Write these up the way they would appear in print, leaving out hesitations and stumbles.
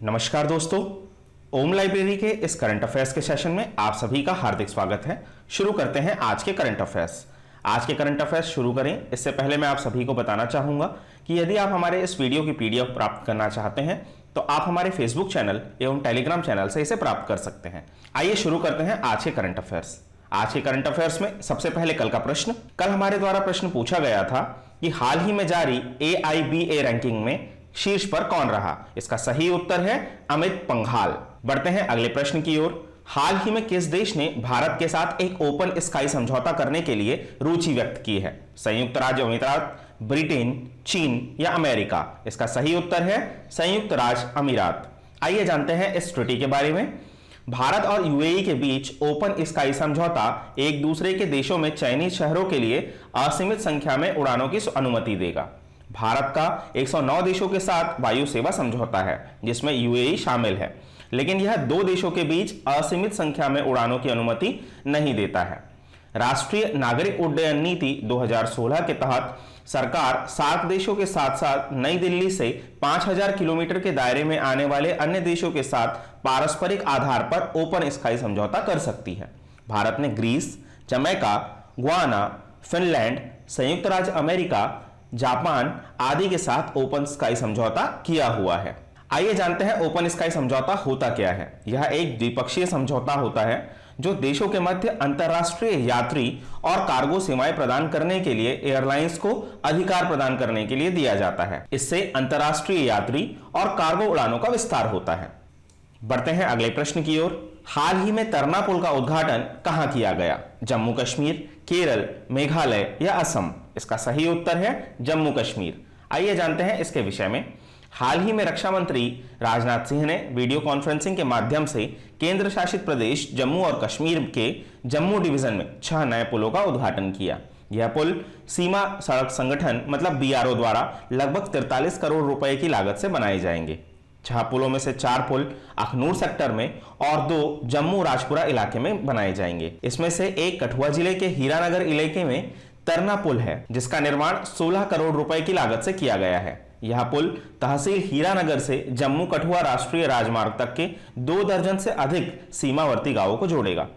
नमस्कार दोस्तों, ओम लाइब्रेरी के इस करंट अफेयर्स के सेशन में आप सभी का हार्दिक स्वागत है। शुरू करते हैं आज के करंट अफेयर्स। आज के करंट अफेयर्स शुरू करें इससे पहले मैं आप सभी को बताना चाहूंगा कि यदि आप हमारे इस वीडियो की पीडीएफ प्राप्त करना चाहते हैं तो आप हमारे फेसबुक चैनल एवं टेलीग्राम चैनल से इसे प्राप्त कर सकते हैं। आइए शुरू करते हैं आज के करंट अफेयर्स। आज के करंट अफेयर्स में सबसे पहले कल का प्रश्न। कल हमारे द्वारा प्रश्न पूछा गया था कि हाल ही में जारी AIBA रैंकिंग में शीर्ष पर कौन रहा। इसका सही उत्तर है अमित पंघाल। बढ़ते हैं अगले प्रश्न की ओर। हाल ही में किस देश ने भारत के साथ एक ओपन स्काई समझौता करने के लिए रुचि व्यक्त की है। संयुक्त राज्य अमीरात, ब्रिटेन, चीन या अमेरिका। इसका सही उत्तर है संयुक्त राज्य अमीरात। आइए जानते हैं इस ट्रीटी के बारे में। भारत और UAE के बीच ओपन स्काई समझौता एक दूसरे के देशों में चयनित शहरों के लिए असीमित संख्या में उड़ानों की अनुमति देगा। भारत का 109 देशों के साथ वायु सेवा समझौता है जिसमें UAE शामिल है, लेकिन यह दो देशों के बीच असीमित संख्या में उड़ानों की अनुमति नहीं देता है। राष्ट्रीय नागरिक उड्डयन नीति 2016 के तहत सरकार सार्क देशों के साथ साथ नई दिल्ली से 5000 किलोमीटर के दायरे में आने वाले अन्य देशों के साथ पारस्परिक आधार पर ओपन स्काई समझौता कर सकती है। भारत ने ग्रीस, जमैका, गुआना, फिनलैंड, संयुक्त राज्य अमेरिका, जापान आदि के साथ ओपन स्काई समझौता किया हुआ है। आइए जानते हैं ओपन स्काई समझौता होता क्या है। यह एक द्विपक्षीय समझौता होता है जो देशों के मध्य अंतरराष्ट्रीय यात्री और कार्गो सेवाएं प्रदान करने के लिए एयरलाइंस को अधिकार प्रदान करने के लिए दिया जाता है। इससे अंतरराष्ट्रीय यात्री और कार्गो उड़ानों का विस्तार होता है। बढ़ते हैं अगले प्रश्न की ओर। हाल ही में तरना पुल का उद्घाटन कहां किया गया। जम्मू कश्मीर, केरल, मेघालय या असम। इसका सही उत्तर है जम्मू कश्मीर। आइए जानते हैं इसके विषय में। हाल ही में रक्षा मंत्री राजनाथ सिंह ने वीडियो कॉन्फ्रेंसिंग के माध्यम से केंद्र शासित प्रदेश जम्मू और कश्मीर के जम्मू डिवीजन में 6 नए पुलों का उद्घाटन किया। यह पुल सीमा सड़क संगठन मतलब BRO द्वारा लगभग 43 करोड़ रुपए की लागत से बनाए जाएंगे। 6 पुलों में से 4 पुल अखनूर सेक्टर में और 2 जम्मू राजपुरा इलाके में बनाए जाएंगे। इसमें से एक कठुआ जिले के हीरानगर इलाके में तरना पुल है जिसका निर्माण 16 करोड़ रुपए की लागत से किया गया है। यह पुल तहसील हीरानगर से जम्मू कठुआ राष्ट्रीय राजमार्ग तक के 2 दर्जन से अधिक सीमावर्ती गांवों को जोड़ेगा।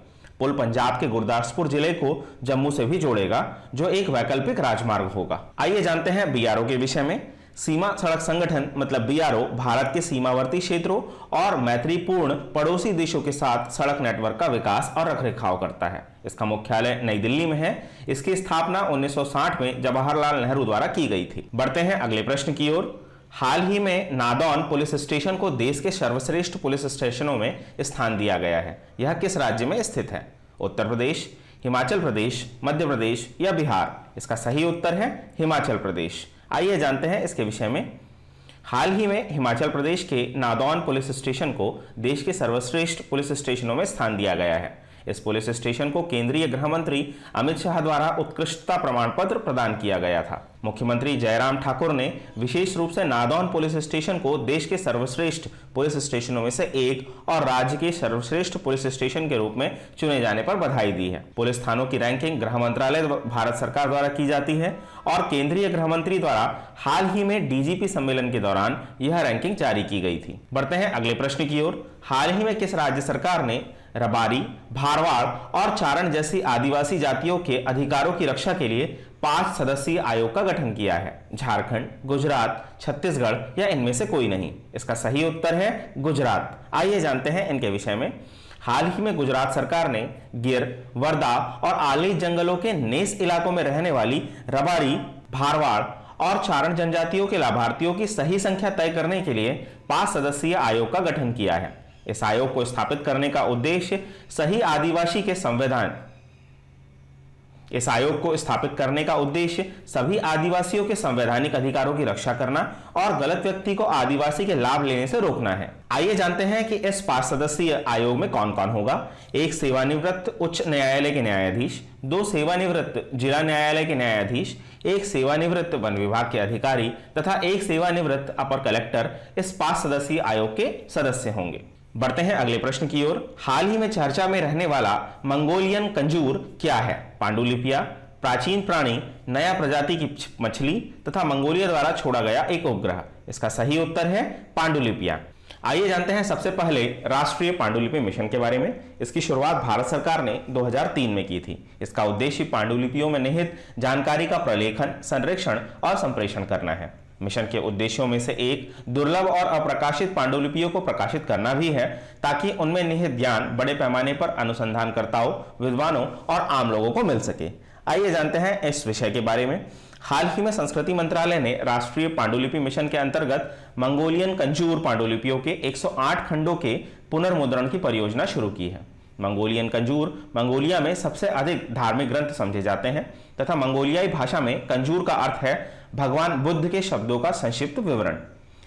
पुल पंजाब के गुरदासपुर जिले को जम्मू से भी जोड़ेगा जो एक वैकल्पिक राजमार्ग होगा। आइए जानते हैं BRO के विषय में। सीमा सड़क संगठन मतलब BRO भारत के सीमावर्ती क्षेत्रों और मैत्रीपूर्ण पड़ोसी देशों के साथ सड़क नेटवर्क का विकास और रखरखाव करता है। इसका मुख्यालय नई दिल्ली में है। इसकी स्थापना 1960 में जवाहरलाल नेहरू द्वारा की गई थी। बढ़ते हैं अगले प्रश्न की ओर। हाल ही में नादौन पुलिस स्टेशन को देश के सर्वश्रेष्ठ पुलिस स्टेशनों में स्थान दिया गया है। यह किस राज्य में स्थित है। उत्तर प्रदेश, हिमाचल प्रदेश, मध्य प्रदेश या बिहार। इसका सही उत्तर है हिमाचल प्रदेश। आइए जानते हैं इसके विषय में। हाल ही में हिमाचल प्रदेश के नादौन पुलिस स्टेशन को देश के सर्वश्रेष्ठ पुलिस स्टेशनों में स्थान दिया गया है। इस पुलिस स्टेशन को केंद्रीय गृह मंत्री अमित शाह द्वारा उत्कृष्टता प्रमाण पत्र प्रदान किया गया था। मुख्यमंत्री जयराम ठाकुर ने विशेष रूप से नादौन पुलिस स्टेशन को देश के सर्वश्रेष्ठ पुलिस स्टेशनों में से एक और राज्य के सर्वश्रेष्ठ पुलिस स्टेशन के रूप में चुने जाने पर बधाई दी है। पुलिस थानों की रैंकिंग गृह मंत्रालय भारत सरकार द्वारा की जाती है और केंद्रीय गृह मंत्री द्वारा हाल ही में DGP सम्मेलन के दौरान यह रैंकिंग जारी की गई थी। बढ़ते हैं अगले प्रश्न की ओर। हाल ही में किस राज्य सरकार ने रबारी, भारवाड़ और चारण जैसी आदिवासी जातियों के अधिकारों की रक्षा के लिए 5 सदस्यीय आयोग का गठन किया है। झारखंड, गुजरात, छत्तीसगढ़ या इनमें से कोई नहीं। इसका सही उत्तर है गुजरात। आइए जानते हैं इनके विषय में। हाल ही में गुजरात सरकार ने गिर, वर्दा और आली जंगलों के नेस इलाकों में रहने वाली रबारी, भारवाड़ और चारण जनजातियों के लाभार्थियों की सही संख्या तय करने के लिए 5 सदस्यीय आयोग का गठन किया है। इस आयोग को स्थापित करने का उद्देश्य सही आदिवासी के संवैधानिक इस आयोग को स्थापित करने का उद्देश्य सभी आदिवासियों के संवैधानिक अधिकारों की रक्षा करना और गलत व्यक्ति को आदिवासी के लाभ लेने से रोकना है। आइए जानते हैं कि इस 5 सदस्यीय आयोग में कौन कौन होगा। एक सेवानिवृत्त उच्च न्यायालय के न्यायाधीश, 2 सेवानिवृत्त जिला न्यायालय के न्यायाधीश, एक सेवानिवृत्त वन विभाग के अधिकारी तथा एक सेवानिवृत्त अपर कलेक्टर इस 5 सदस्यीय आयोग के सदस्य होंगे। बढ़ते हैं अगले प्रश्न की ओर। हाल ही में चर्चा में रहने वाला मंगोलियन कंजूर क्या है। पांडुलिपिया, प्राचीन प्राणी, नया प्रजाति की मछली तथा मंगोलिया द्वारा छोड़ा गया एक उपग्रह। इसका सही उत्तर है पांडुलिपिया। आइए जानते हैं सबसे पहले राष्ट्रीय पांडुलिपि मिशन के बारे में। इसकी शुरुआत भारत सरकार ने 2003 में की थी। इसका उद्देश्य पांडुलिपियों में निहित जानकारी का प्रलेखन, संरक्षण और संप्रेषण करना है। मिशन के उद्देश्यों में से एक दुर्लभ और अप्रकाशित पांडुलिपियों को प्रकाशित करना भी है, ताकि उनमें निहित ज्ञान बड़े पैमाने पर अनुसंधानकर्ताओं, विद्वानों और आम लोगों को मिल सके। आइए जानते हैं इस विषय के बारे में। हाल ही में संस्कृति मंत्रालय ने राष्ट्रीय पांडुलिपि मिशन के अंतर्गत मंगोलियन कंजूर पांडुलिपियों के 108 खंडों के पुनर्मुद्रण की परियोजना शुरू की है। मंगोलियन कंजूर मंगोलिया में सबसे अधिक धार्मिक ग्रंथ समझे जाते हैं तथा मंगोलियाई भाषा में कंजूर का अर्थ है भगवान बुद्ध के शब्दों का संक्षिप्त विवरण।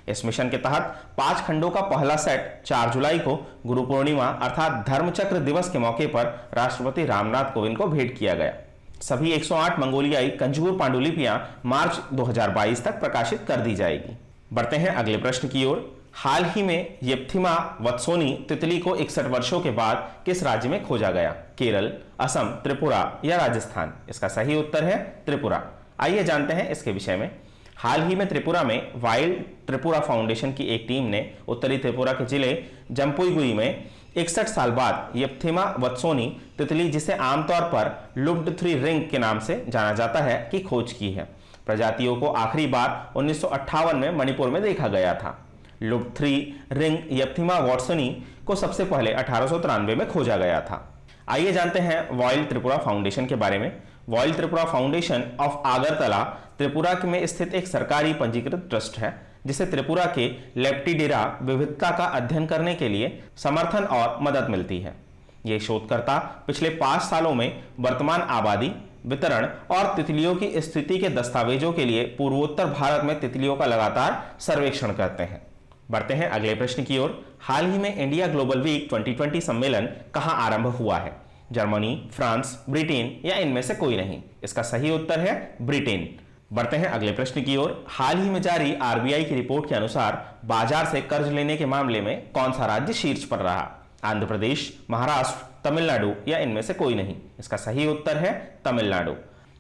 इस मिशन के तहत 5 खंडों का पहला सेट 4 जुलाई को गुरु पूर्णिमा अर्थात धर्मचक्र दिवस के मौके पर राष्ट्रपति रामनाथ कोविंद को भेंट किया गया। सभी 108 मंगोलियाई कंजूर पांडुलिपियां मार्च 2022 तक प्रकाशित कर दी जाएगी। बढ़ते हैं अगले प्रश्न की ओर। हाल ही में येप्थिमा वत्सोनी तितली को 61 वर्षों के बाद किस राज्य में खोजा गया? केरल, असम, त्रिपुरा या राजस्थान? इसका सही उत्तर है त्रिपुरा। आइए जानते हैं इसके विषय में। हाल ही में त्रिपुरा में वाइल्ड त्रिपुरा फाउंडेशन की एक टीम ने उत्तरी त्रिपुरा के जिले जम्पुईगुई में 61 साल बाद येप्थिमा वत्सोनी तितली, जिसे आमतौर पर लुप्ड थ्री रिंग के नाम से जाना जाता है, की खोज की है। प्रजातियों को आखिरी बार 1958 में मणिपुर में देखा गया था। लुप्ड थ्री रिंग येप्थिमा वत्सोनी को सबसे पहले 1893 में खोजा गया था। आइए जानते हैं वाइल्ड त्रिपुरा फाउंडेशन के बारे में। Wild Tripura foundation of Agartala Tripura में स्थित एक सरकारी पंजीकृत ट्रस्ट है, जिसे त्रिपुरा के लेप्टिडेरा विविधता का अध्ययन करने के लिए समर्थन और मदद मिलती है। ये शोधकर्ता पिछले 5 सालों में वर्तमान आबादी, वितरण और तितलियों की स्थिति के दस्तावेजों के लिए पूर्वोत्तर भारत में तितलियों का लगातार सर्वेक्षण करते हैं। बढ़ते हैं अगले प्रश्न की ओर। हाल ही में इंडिया ग्लोबल वीक 2020 सम्मेलन कहां आरंभ हुआ है? जर्मनी, फ्रांस, ब्रिटेन या इनमें से कोई नहीं? इसका सही उत्तर है ब्रिटेन। बढ़ते हैं अगले प्रश्न की ओर। हाल ही में जारी आरबीआई की रिपोर्ट के अनुसार बाजार से कर्ज लेने के मामले में कौन सा राज्य शीर्ष पर रहा? आंध्र प्रदेश, महाराष्ट्र, तमिलनाडु या इनमें से कोई नहीं? इसका सही उत्तर है तमिलनाडु।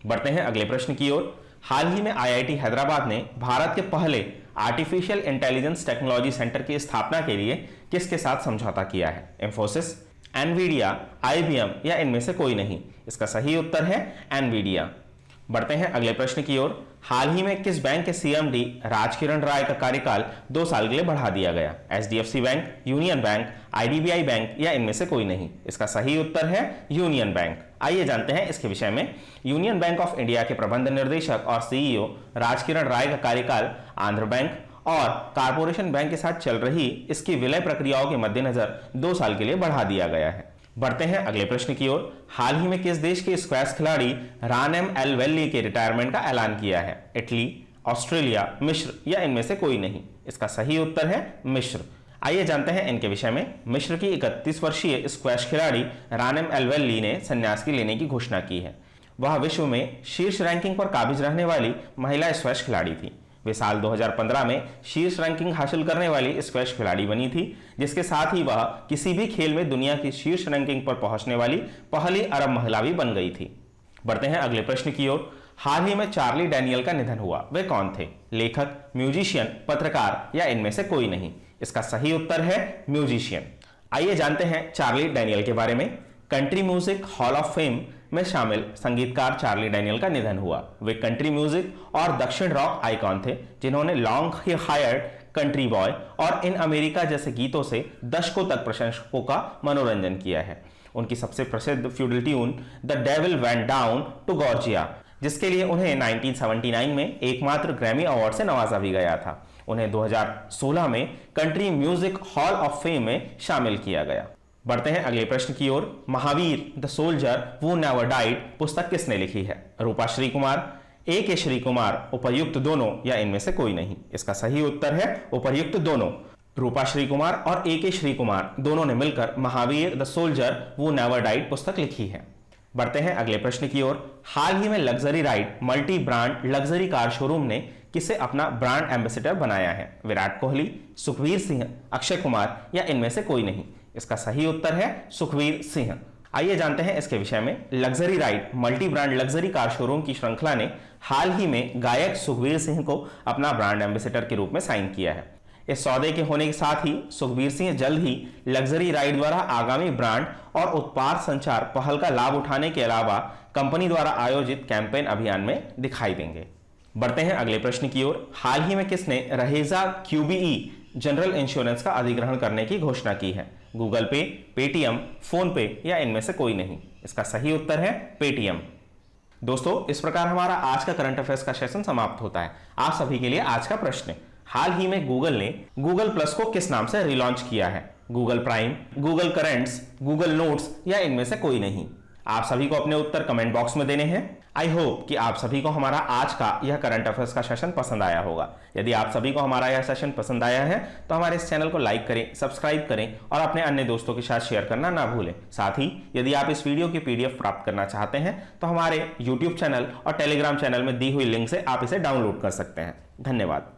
बढ़ते हैं अगले प्रश्न की ओर। हाल ही में आईआईटी हैदराबाद ने भारत के पहले आर्टिफिशियल इंटेलिजेंस टेक्नोलॉजी सेंटर की स्थापना के लिए किसके साथ समझौता किया है? इंफोसिस, एनवीडिया, आईबीएम या इनमें से कोई नहीं? इसका सही उत्तर है एनवीडिया। बढ़ते हैं अगले प्रश्न की ओर। हाल ही में किस बैंक के सीएमडी राजकिरण राय का कार्यकाल 2 साल के लिए बढ़ा दिया गया? HDFC bank, union bank, IDBI bank या इनमें से कोई नहीं? इसका सही उत्तर है यूनियन बैंक। आइए जानते हैं इसके विषय में। यूनियन बैंक ऑफ इंडिया के प्रबंध निर्देशक और सीईओ राजकिरण राय का कार्यकाल आंध्र बैंक और कारपोरेशन बैंक के साथ चल रही इसकी विलय प्रक्रियाओं के मद्देनजर 2 साल के लिए बढ़ा दिया गया है। बढ़ते हैं अगले प्रश्न की ओर। हाल ही में किस देश के स्क्वैश खिलाड़ी रानेम एल वेल्ली के रिटायरमेंट का ऐलान किया है? इटली, ऑस्ट्रेलिया, मिस्र या इनमें से कोई नहीं? इसका सही उत्तर है मिस्र। आइए जानते हैं इनके विषय में। मिस्र की 31 वर्षीय स्क्वैश खिलाड़ी रानेम एल वेल्ली ने संन्यास की लेने की घोषणा की है। वह विश्व में शीर्ष रैंकिंग पर काबिज रहने वाली महिला स्क्वैश खिलाड़ी थी। वे साल 2015 में शीर्ष रैंकिंग हासिल करने वाली स्क्वैश खिलाड़ी बनी थी, जिसके साथ ही वह किसी भी खेल में दुनिया की शीर्ष रैंकिंग पर पहुंचने वाली पहली अरब महिला भी बन गई थी। बढ़ते हैं अगले प्रश्न की ओर। हाल ही में चार्ली डैनियल का निधन हुआ। वे कौन थे? लेखक, म्यूजिशियन, पत्रकार या इनमें से कोई नहीं? इसका सही उत्तर है म्यूजिशियन। आइए जानते हैं चार्ली डैनियल के बारे में। Country music hall of fame में शामिल संगीतकार चार्ली डैनियल का निधन हुआ। वे कंट्री म्यूजिक और दक्षिण रॉक आइकॉन थे, जिन्होंने लॉन्ग हायर्ड, कंट्री बॉय और इन अमेरिका जैसे गीतों से दशकों तक प्रशंसकों का मनोरंजन किया है। उनकी सबसे प्रसिद्ध fiddle tune the devil went down to Georgia, जिसके लिए उन्हें 1979 में एकमात्र ग्रैमी अवार्ड से नवाजा भी गया था। उन्हें 2016 में country music hall of fame में शामिल किया गया। बढ़ते हैं अगले प्रश्न की ओर। महावीर द सोल्जर वो नेवर डाइड पुस्तक किसने लिखी है? रूपा श्री कुमार, ए के श्री कुमार, उपर्युक्त दोनों या इनमें से कोई नहीं? इसका सही उत्तर है उपर्युक्त दोनों। रूपा श्री कुमार और ए के श्री कुमार दोनों ने मिलकर महावीर द सोल्जर वो नेवर डाइड पुस्तक लिखी है। बढ़ते हैं अगले प्रश्न की ओर। हाल ही में luxury ride multi brand luxury car showroom ने किसे अपना ब्रांड एम्बेसडर बनाया है? विराट कोहली, सुखवीर सिंह, अक्षय कुमार या इनमें से कोई नहीं? इसका सही उत्तर है सुखवीर सिंह। आइए जानते हैं इसके विषय में। Luxury ride multi brand luxury car showroom की श्रृंखला ने हाल ही में गायक सुखवीर सिंह को अपना ब्रांड एम्बेसडर के रूप में साइन किया है। इस सौदे के होने के साथ ही सुखबीर सिंह जल्द ही लग्जरी राइड द्वारा आगामी ब्रांड और उत्पाद संचार पहल का लाभ उठाने के अलावा कंपनी द्वारा आयोजित कैंपेन अभियान में दिखाई देंगे। बढ़ते हैं अगले प्रश्न की ओर। हाल ही में किसने रहेजा QBE जनरल इंश्योरेंस का अधिग्रहण करने की घोषणा की है? गूगल पे, पेटीएम, फोन पे या इनमें से कोई नहीं? इसका सही उत्तर है पेटीएम। दोस्तों, इस प्रकार हमारा आज का करंट अफेयर्स का सेशन समाप्त होता है। आप सभी के लिए आज का प्रश्न, हाल ही में गूगल ने गूगल प्लस को किस नाम से रिलॉन्च किया है? Google prime, Google currents, Google notes या इनमें से कोई नहीं? आप सभी को अपने उत्तर कमेंट बॉक्स में देने हैं। आई होप कि आप सभी को हमारा आज का यह करंट अफेयर्स का सेशन पसंद आया होगा। यदि आप सभी को हमारा यह सेशन पसंद आया है तो हमारे इस चैनल को लाइक करें, सब्सक्राइब करें और अपने अन्य दोस्तों के साथ शेयर करना ना भूलें। साथ ही यदि आप इस वीडियो की PDF प्राप्त करना चाहते हैं तो हमारे YouTube चैनल और टेलीग्राम चैनल में दी हुई लिंक से आप इसे डाउनलोड कर सकते हैं। धन्यवाद।